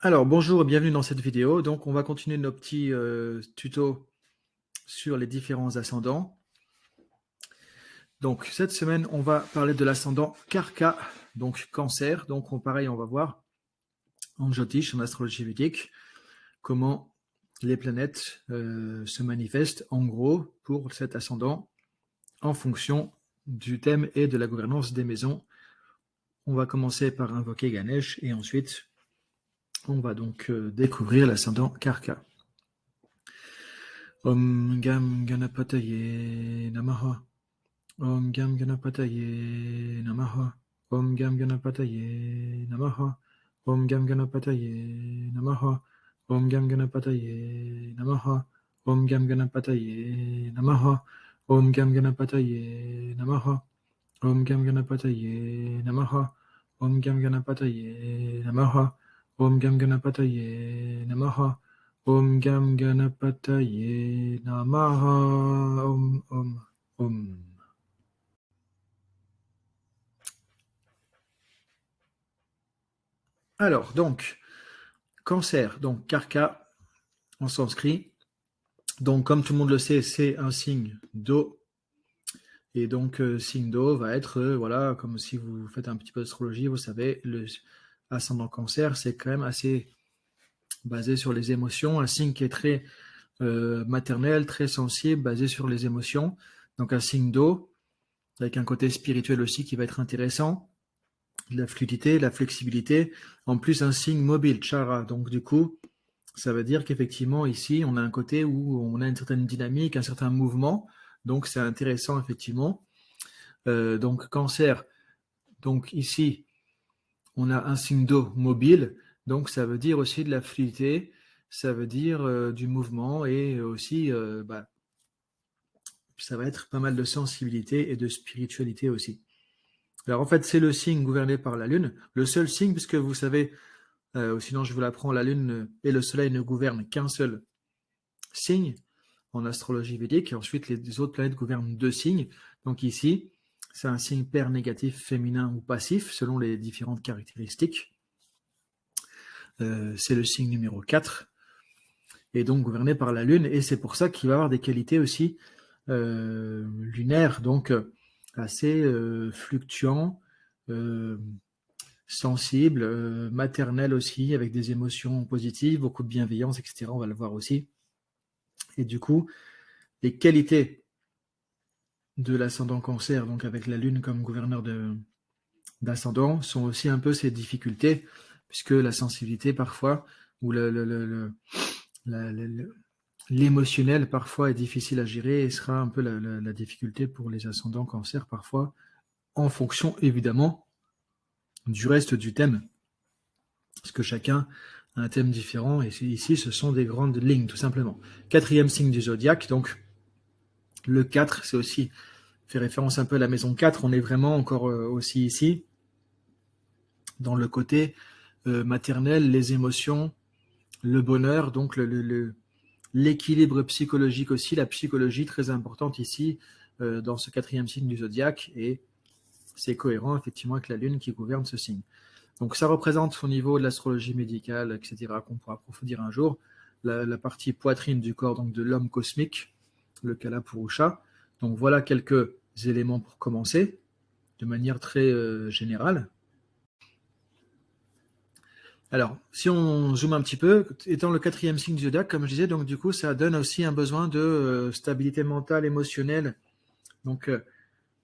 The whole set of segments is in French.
Alors, bonjour et bienvenue dans cette vidéo. Donc, on va continuer nos petits tutos sur les différents ascendants. Donc, cette semaine, on va parler de l'ascendant Karka, donc Cancer. Donc, pareil, on va voir en Jyotish, en astrologie védique, comment les planètes se manifestent en gros pour cet ascendant en fonction du thème et de la gouvernance des maisons. On va commencer par invoquer Ganesh et ensuite, on va donc découvrir l'ascendant Karka. Om Gam Ganapataye Namaha. Om Gam Ganapataye Namaha. Om Gam Ganapataye Namaha. Om Gam Ganapataye Namaha. Om Gam Ganapataye Namaha. Om Gam Ganapataye Namaha. Om Gam Ganapataye Namaha. Om Gam Ganapataye Namaha. Om Gam Ganapataye Namaha. Om Gam Ganapataye Namaha. Om Gam Ganapataye Namaha. Om Om Om. Alors, donc, Cancer, donc Karka en sanskrit. Donc, comme tout le monde le sait, c'est un signe d'eau. Et donc, signe d'eau va être, voilà, comme si vous faites un petit peu d'astrologie, vous savez, le ascendant Cancer, c'est quand même assez basé sur les émotions, un signe qui est très maternel, très sensible, basé sur les émotions. Donc, un signe d'eau, avec un côté spirituel aussi qui va être intéressant, la fluidité, la flexibilité, en plus un signe mobile, chara. Donc, du coup, ça veut dire qu'effectivement, ici, on a un côté où on a une certaine dynamique, un certain mouvement. Donc, c'est intéressant, effectivement. Donc, Cancer. Donc, ici, on a un signe d'eau mobile. Donc, ça veut dire aussi de la fluidité. Ça veut dire du mouvement et aussi, ça va être pas mal de sensibilité et de spiritualité aussi. Alors, en fait, c'est le signe gouverné par la Lune. Le seul signe, puisque vous savez, sinon je vous l'apprends, la Lune et le Soleil ne gouvernent qu'un seul signe en astrologie védique. Et ensuite, les autres planètes gouvernent deux signes. Donc ici, c'est un signe pair négatif, féminin ou passif, selon les différentes caractéristiques. C'est le signe numéro 4, et donc gouverné par la Lune. Et c'est pour ça qu'il va avoir des qualités aussi lunaires, donc assez fluctuants, sensibles, maternels aussi, avec des émotions positives, beaucoup de bienveillance, etc. On va le voir aussi. Et du coup, les qualités de l'ascendant Cancer, donc avec la Lune comme gouverneur d'ascendant, sont aussi un peu ses difficultés, puisque la sensibilité parfois, ou l'émotionnel parfois est difficile à gérer et sera un peu la difficulté pour les ascendants Cancer parfois, en fonction évidemment du reste du thème, parce que chacun a un thème différent, et ici ce sont des grandes lignes tout simplement. Quatrième signe du zodiaque, donc le 4, c'est aussi fait référence un peu à la maison 4, on est vraiment encore aussi ici, dans le côté maternel, les émotions, le bonheur, donc l'équilibre psychologique aussi, la psychologie très importante ici, dans ce quatrième signe du zodiaque, et c'est cohérent effectivement avec la Lune qui gouverne ce signe. Donc ça représente au niveau de l'astrologie médicale, etc., qu'on pourra approfondir un jour, la partie poitrine du corps, donc de l'homme cosmique, le Kala Purusha. Donc voilà quelques éléments pour commencer, de manière très générale. Alors, si on zoome un petit peu, étant le quatrième signe du zodiaque, comme je disais, donc du coup, ça donne aussi un besoin de stabilité mentale, émotionnelle. Donc,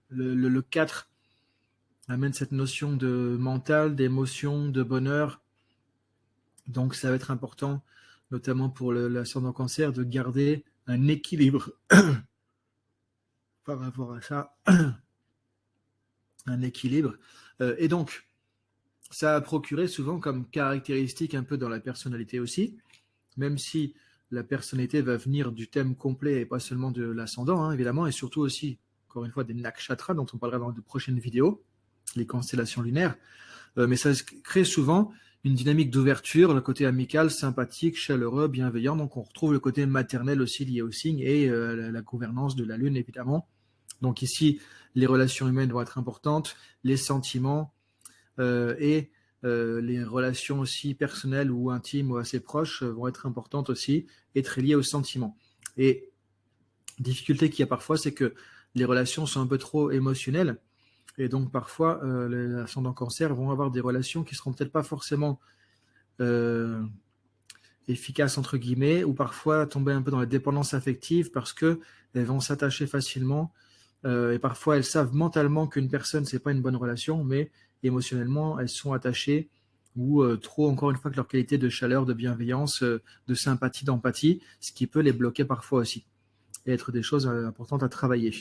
le 4 amène cette notion de mental, d'émotion, de bonheur. Donc, ça va être important, notamment pour l'ascendant Cancer, de garder un équilibre par rapport à ça. Un équilibre. Et donc, ça a procuré souvent comme caractéristique un peu dans la personnalité aussi, même si la personnalité va venir du thème complet et pas seulement de l'ascendant, hein, évidemment, et surtout aussi, encore une fois, des nakshatras dont on parlera dans de prochaines vidéos, les constellations lunaires. Mais ça crée souvent une dynamique d'ouverture, le côté amical, sympathique, chaleureux, bienveillant. Donc on retrouve le côté maternel aussi lié au signe et la gouvernance de la Lune, évidemment. Donc ici, les relations humaines vont être importantes, les sentiments et les relations aussi personnelles ou intimes ou assez proches vont être importantes aussi et très liées aux sentiments. Et difficulté qu'il y a parfois, c'est que les relations sont un peu trop émotionnelles. Et donc parfois, les ascendants cancer vont avoir des relations qui seront peut-être pas forcément efficaces entre guillemets, ou parfois tomber un peu dans la dépendance affective parce que elles vont s'attacher facilement et parfois elles savent mentalement qu'une personne c'est pas une bonne relation, mais émotionnellement elles sont attachées ou trop encore une fois que leur qualité de chaleur, de bienveillance, de sympathie, d'empathie, ce qui peut les bloquer parfois aussi et être des choses importantes à travailler.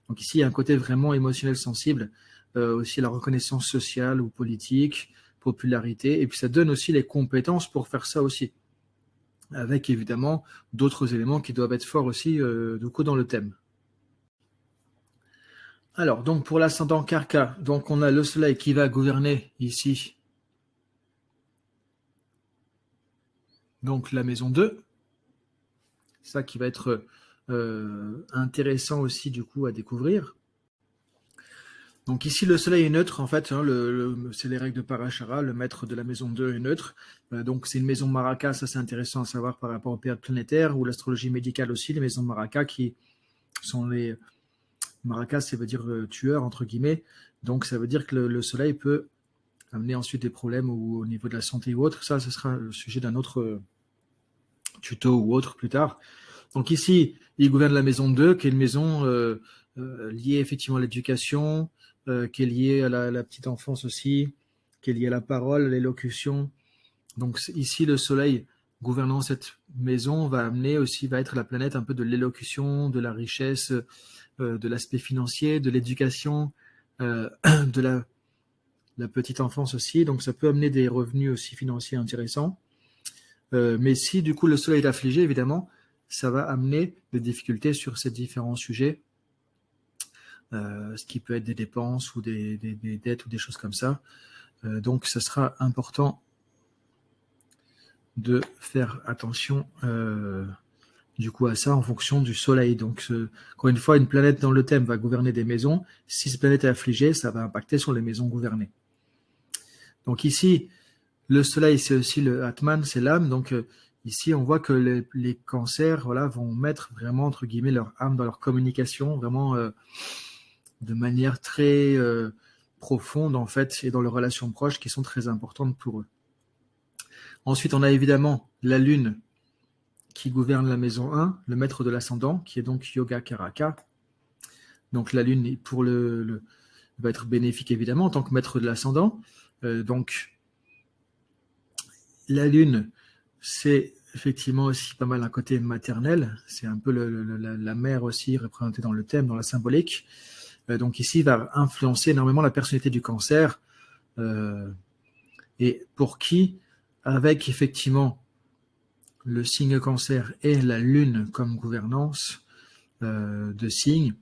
Donc ici il y a un côté vraiment émotionnel sensible, aussi la reconnaissance sociale ou politique, popularité, et puis ça donne aussi les compétences pour faire ça aussi, avec évidemment d'autres éléments qui doivent être forts aussi du coup dans le thème. Alors, donc pour l'ascendant Carca, donc on a le soleil qui va gouverner ici, donc la maison 2, ça qui va être intéressant aussi du coup à découvrir. Donc ici, le soleil est neutre, en fait, hein, c'est les règles de Parashara, le maître de la maison 2 est neutre. Donc c'est une maison Maraka, ça c'est intéressant à savoir par rapport aux périodes planétaires, ou l'astrologie médicale aussi, les maisons Maraka qui sont les... Maraka, ça veut dire tueur, entre guillemets. Donc ça veut dire que le soleil peut amener ensuite des problèmes au niveau de la santé ou autre. Ça, ce sera le sujet d'un autre tuto ou autre plus tard. Donc ici, il gouverne la maison 2, qui est une maison liée effectivement à l'éducation, qui est liée à la petite enfance aussi, qui est liée à la parole, à l'élocution. Donc ici, le soleil gouvernant cette maison va être la planète un peu de l'élocution, de la richesse, de l'aspect financier, de l'éducation, de la petite enfance aussi. Donc ça peut amener des revenus aussi financiers intéressants. Mais si du coup le soleil est affligé, évidemment, ça va amener des difficultés sur ces différents sujets, ce qui peut être des dépenses ou des dettes ou des choses comme ça. Donc ça sera important de faire attention du coup à ça en fonction du soleil. Donc encore une fois, une planète dans le thème va gouverner des maisons. Si cette planète est affligée, ça va impacter sur les maisons gouvernées. Donc ici, le soleil, c'est aussi le Atman, c'est l'âme. Donc ici, on voit que les cancers vont mettre vraiment, entre guillemets, leur âme dans leur communication, vraiment de manière très profonde, en fait, et dans leurs relations proches qui sont très importantes pour eux. Ensuite, on a évidemment la lune qui gouverne la maison 1, le maître de l'ascendant, qui est donc Yoga Karaka. Donc la lune, va être bénéfique, évidemment, en tant que maître de l'ascendant. Donc, la lune, c'est effectivement aussi pas mal un côté maternel. C'est un peu la mère aussi représentée dans le thème, dans la symbolique. Donc ici, il va influencer énormément la personnalité du cancer. Et pour qui, avec effectivement le signe cancer et la lune comme gouvernance de signe,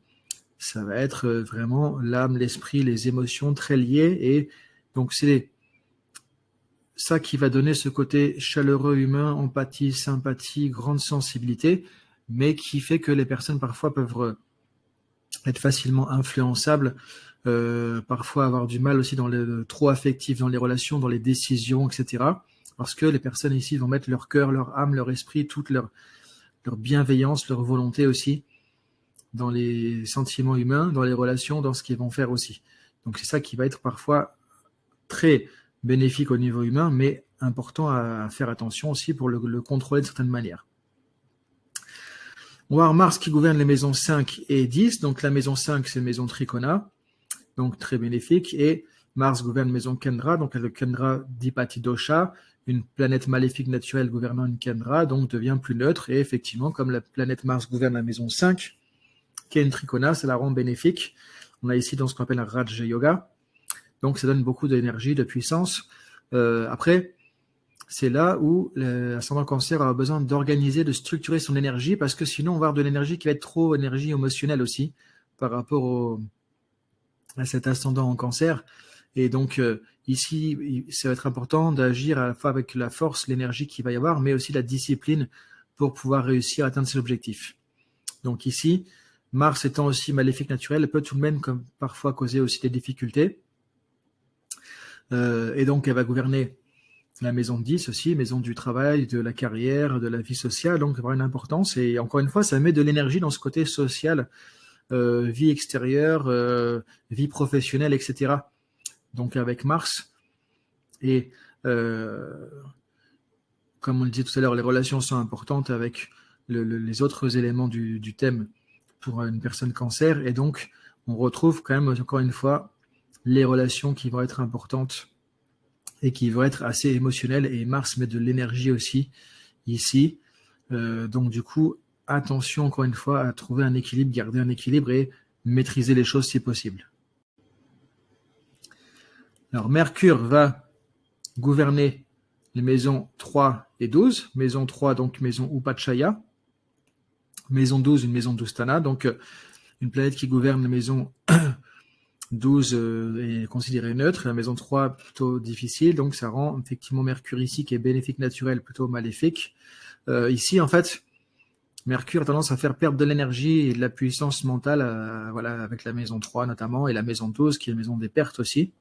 ça va être vraiment l'âme, l'esprit, les émotions très liées. Et donc c'est ça qui va donner ce côté chaleureux humain, empathie, sympathie, grande sensibilité, mais qui fait que les personnes parfois peuvent être facilement influençables, parfois avoir du mal aussi dans les trop affectifs, dans les relations, dans les décisions, etc. Parce que les personnes ici vont mettre leur cœur, leur âme, leur esprit, toute leur bienveillance, leur volonté aussi dans les sentiments humains, dans les relations, dans ce qu'ils vont faire aussi. Donc c'est ça qui va être parfois très bénéfique au niveau humain, mais important à faire attention aussi pour le contrôler de certaines manières. On va avoir Mars qui gouverne les maisons 5 et 10. Donc la maison 5, c'est maison Trikona, donc très bénéfique. Et Mars gouverne maison Kendra, donc le Kendra d'Ipati Dosha, une planète maléfique naturelle gouvernant une Kendra, donc devient plus neutre. Et effectivement, comme la planète Mars gouverne la maison 5, qui est une Trikona, ça la rend bénéfique. On a ici dans ce qu'on appelle un Raja Yoga. Donc ça donne beaucoup d'énergie, de puissance. Après, c'est là où l'ascendant cancer a besoin d'organiser, de structurer son énergie, parce que sinon on va avoir de l'énergie qui va être trop énergie émotionnelle aussi, par rapport à cet ascendant en cancer. Et donc ici, ça va être important d'agir à la fois avec la force, l'énergie qu'il va y avoir, mais aussi la discipline pour pouvoir réussir à atteindre ses objectifs. Donc ici, Mars étant aussi maléfique naturel, peut tout de même comme parfois causer aussi des difficultés. Et donc, elle va gouverner la maison 10 aussi, maison du travail, de la carrière, de la vie sociale, donc avoir une importance. Et encore une fois, ça met de l'énergie dans ce côté social, vie extérieure, vie professionnelle, etc. Donc avec Mars, et comme on le disait tout à l'heure, les relations sont importantes avec les autres éléments du thème pour une personne cancer. Et donc, on retrouve quand même, encore une fois, les relations qui vont être importantes et qui vont être assez émotionnelles. Et Mars met de l'énergie aussi ici. Donc, du coup, attention, encore une fois, à trouver un équilibre, garder un équilibre et maîtriser les choses si possible. Alors, Mercure va gouverner les maisons 3 et 12. Maison 3, donc maison Upachaya. Maison 12, une maison d'Ustana. Donc, une planète qui gouverne la maison 12 est considérée neutre. La maison 3, plutôt difficile. Donc, ça rend effectivement Mercure ici, qui est bénéfique naturel, plutôt maléfique. Ici, en fait, Mercure a tendance à faire perdre de l'énergie et de la puissance mentale, voilà, avec la maison 3 notamment, et la maison 12, qui est la maison des pertes aussi.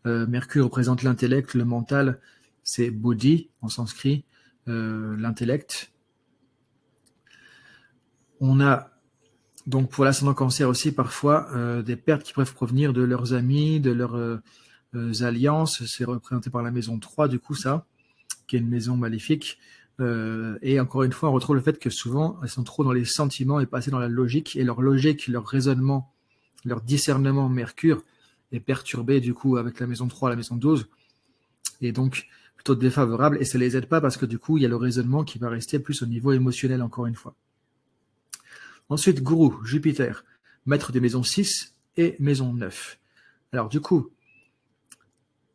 Mercure représente l'intellect, le mental, c'est Buddhi en sanskrit, l'intellect. On a donc pour l'ascendant cancer aussi parfois des pertes qui peuvent provenir de leurs amis, de leurs alliances, c'est représenté par la maison 3 du coup ça, qui est une maison maléfique. Et encore une fois, on retrouve le fait que souvent, elles sont trop dans les sentiments et pas assez dans la logique, et leur logique, leur raisonnement, leur discernement Mercure est perturbé du coup avec la maison 3, la maison 12, et donc plutôt défavorable, et ça les aide pas parce que du coup, il y a le raisonnement qui va rester plus au niveau émotionnel encore une fois. Ensuite, Gourou, Jupiter, maître des maisons 6 et maison 9. Alors du coup,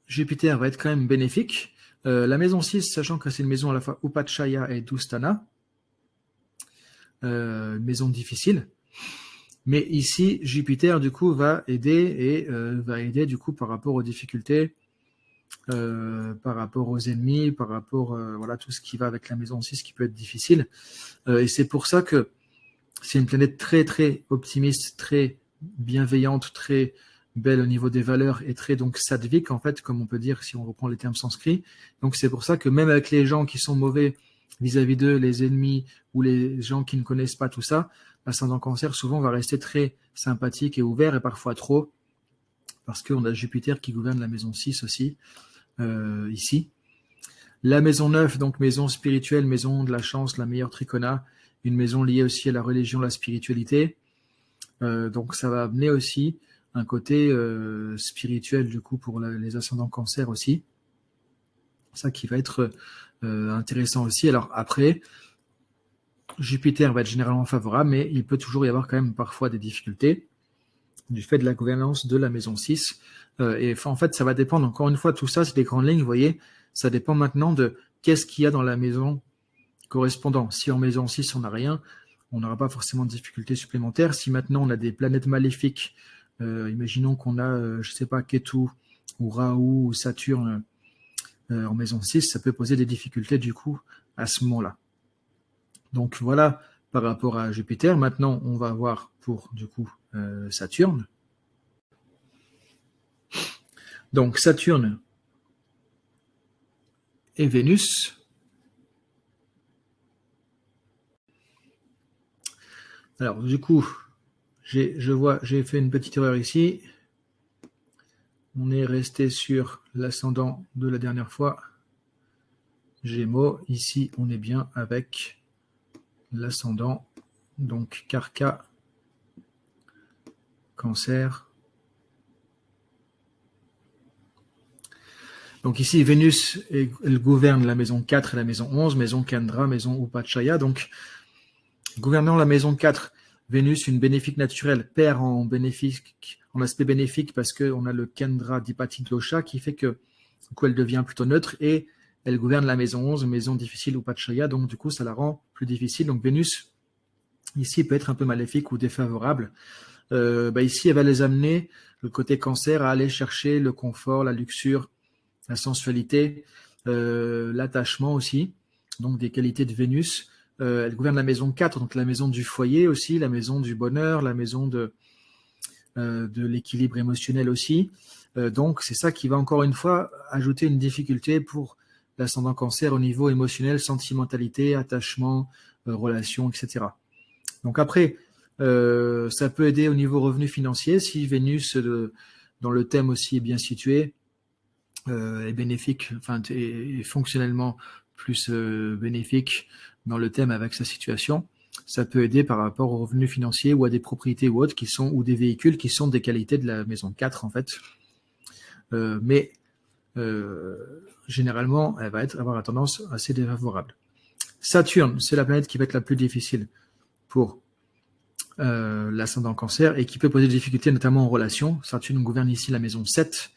Jupiter va être quand même bénéfique. La maison 6, sachant que c'est une maison à la fois Upachaya et Dustana, maison difficile. Mais ici, Jupiter, du coup, va aider du coup par rapport aux difficultés, par rapport aux ennemis, par rapport voilà tout ce qui va avec la maison 6 qui peut être difficile. Et c'est pour ça que c'est une planète très très optimiste, très bienveillante, très belle au niveau des valeurs et très donc sattvique en fait, comme on peut dire si on reprend les termes sanscrits. Donc c'est pour ça que même avec les gens qui sont mauvais vis-à-vis d'eux, les ennemis ou les gens qui ne connaissent pas tout ça, l'ascendant cancer souvent va rester très sympathique et ouvert et parfois trop, parce qu'on a Jupiter qui gouverne la maison 6 aussi, ici. La maison 9, donc maison spirituelle, maison de la chance, la meilleure tricona, une maison liée aussi à la religion, la spiritualité. Donc ça va amener aussi un côté spirituel du coup pour les ascendants cancer aussi. Ça qui va être intéressant aussi. Alors après, Jupiter va être généralement favorable, mais il peut toujours y avoir quand même parfois des difficultés du fait de la gouvernance de la maison 6. Et en fait, ça va dépendre, encore une fois, tout ça, c'est des grandes lignes, vous voyez, ça dépend maintenant de qu'est-ce qu'il y a dans la maison correspondant. Si en maison 6, on n'a rien, on n'aura pas forcément de difficultés supplémentaires. Si maintenant on a des planètes maléfiques, imaginons qu'on a, je ne sais pas, Ketu ou Rahu ou Saturne en maison 6, ça peut poser des difficultés du coup à ce moment-là. Donc voilà par rapport à Jupiter. Maintenant, on va voir pour du coup Saturne. Donc Saturne et Vénus. Alors du coup, j'ai fait une petite erreur ici. On est resté sur l'ascendant de la dernière fois. Gémeaux. Ici, on est bien avec l'ascendant. Donc Carca, Cancer. Donc ici, Vénus, elle gouverne la maison 4 et la maison 11, maison Kendra, maison Upachaya. Donc, gouvernant la maison 4, Vénus, une bénéfique naturelle, perd en aspect bénéfique parce qu'on a le Kendra Dipati Dosha qui fait que du coup, elle devient plutôt neutre et elle gouverne la maison 11, maison difficile Upachaya. Donc du coup, ça la rend plus difficile. Donc Vénus, ici, peut être un peu maléfique ou défavorable. Ici, elle va les amener, le côté cancer, à aller chercher le confort, la luxure, la sensualité, l'attachement aussi, donc des qualités de Vénus. Elle gouverne la maison 4, donc la maison du foyer aussi, la maison du bonheur, la maison de l'équilibre émotionnel aussi. Donc, c'est ça qui va encore une fois ajouter une difficulté pour l'ascendant Cancer au niveau émotionnel, sentimentalité, attachement, relations, etc. Donc après, ça peut aider au niveau revenu financier si Vénus dans le thème aussi est bien situé, est bénéfique, enfin est fonctionnellement plus bénéfique dans le thème avec sa situation. Ça peut aider par rapport aux revenus financiers ou à des propriétés ou autres ou des véhicules qui sont des qualités de la maison 4 en fait. Mais généralement, elle va avoir une tendance assez défavorable. Saturne, c'est la planète qui va être la plus difficile pour l'ascendant Cancer et qui peut poser des difficultés notamment en relation. Saturne gouverne ici la maison 7.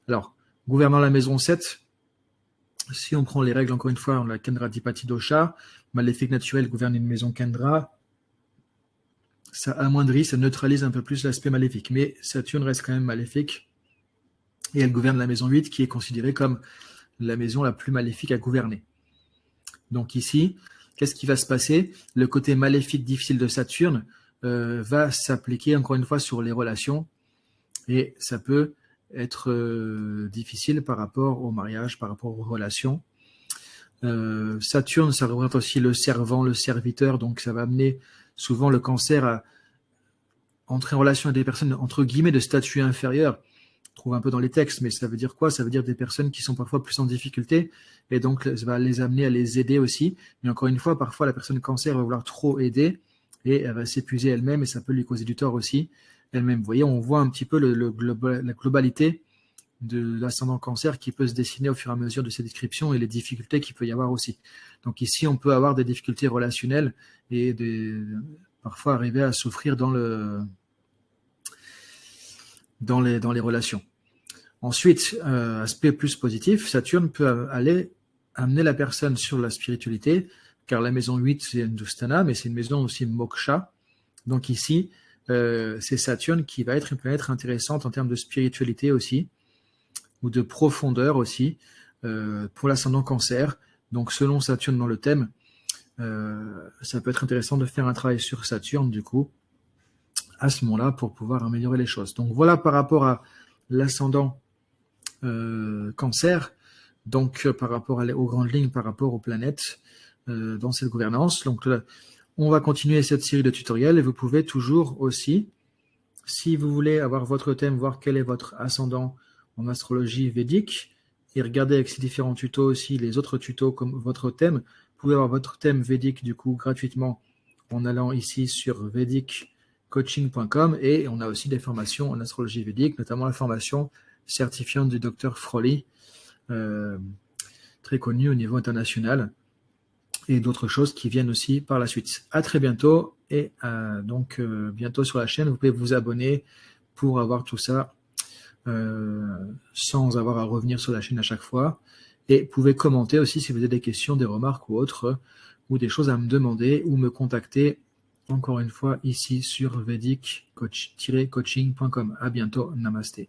Alors, gouvernant la maison 7, si on prend les règles, encore une fois, on a Kendra Dipati Dosha, maléfique naturel gouverne une maison Kendra, ça amoindrit, ça neutralise un peu plus l'aspect maléfique. Mais Saturne reste quand même maléfique et elle gouverne la maison 8 qui est considérée comme la maison la plus maléfique à gouverner. Donc ici, qu'est-ce qui va se passer? Le côté maléfique difficile de Saturne va s'appliquer encore une fois sur les relations et ça peut être difficile par rapport au mariage, par rapport aux relations. Saturne, ça représente aussi le servant, le serviteur, donc ça va amener souvent le Cancer à entrer en relation avec des personnes entre guillemets de statut inférieur. On trouve un peu dans les textes, mais ça veut dire quoi? Ça veut dire des personnes qui sont parfois plus en difficulté et donc ça va les amener à les aider aussi. Mais encore une fois, parfois la personne Cancer va vouloir trop aider et elle va s'épuiser elle-même et ça peut lui causer du tort aussi elle-même. Vous voyez, on voit un petit peu la globalité de l'ascendant Cancer qui peut se dessiner au fur et à mesure de ces descriptions et les difficultés qu'il peut y avoir aussi. Donc ici, on peut avoir des difficultés relationnelles et parfois arriver à souffrir dans les relations. Ensuite, aspect plus positif, Saturne peut aller amener la personne sur la spiritualité, car la maison 8, c'est une Dustana, mais c'est une maison aussi moksha. Donc ici, c'est Saturne qui va être une planète intéressante en termes de spiritualité aussi, ou de profondeur aussi, pour l'ascendant Cancer. Donc selon Saturne dans le thème, ça peut être intéressant de faire un travail sur Saturne, du coup, à ce moment-là, pour pouvoir améliorer les choses. Donc voilà par rapport à l'ascendant Cancer, donc par rapport aux grandes lignes, par rapport aux planètes dans cette gouvernance. Donc là, on va continuer cette série de tutoriels et vous pouvez toujours aussi, si vous voulez avoir votre thème, voir quel est votre ascendant en astrologie védique et regarder avec ces différents tutos aussi les autres tutos comme votre thème. Vous pouvez avoir votre thème védique du coup gratuitement en allant ici sur vediccoaching.com et on a aussi des formations en astrologie védique, notamment la formation certifiante du Dr Froley, très connue au niveau international, et d'autres choses qui viennent aussi par la suite. À très bientôt et donc bientôt sur la chaîne, vous pouvez vous abonner pour avoir tout ça sans avoir à revenir sur la chaîne à chaque fois. Et vous pouvez commenter aussi si vous avez des questions, des remarques ou autres, ou des choses à me demander ou me contacter encore une fois ici sur vedic-coaching.com. À bientôt, namasté.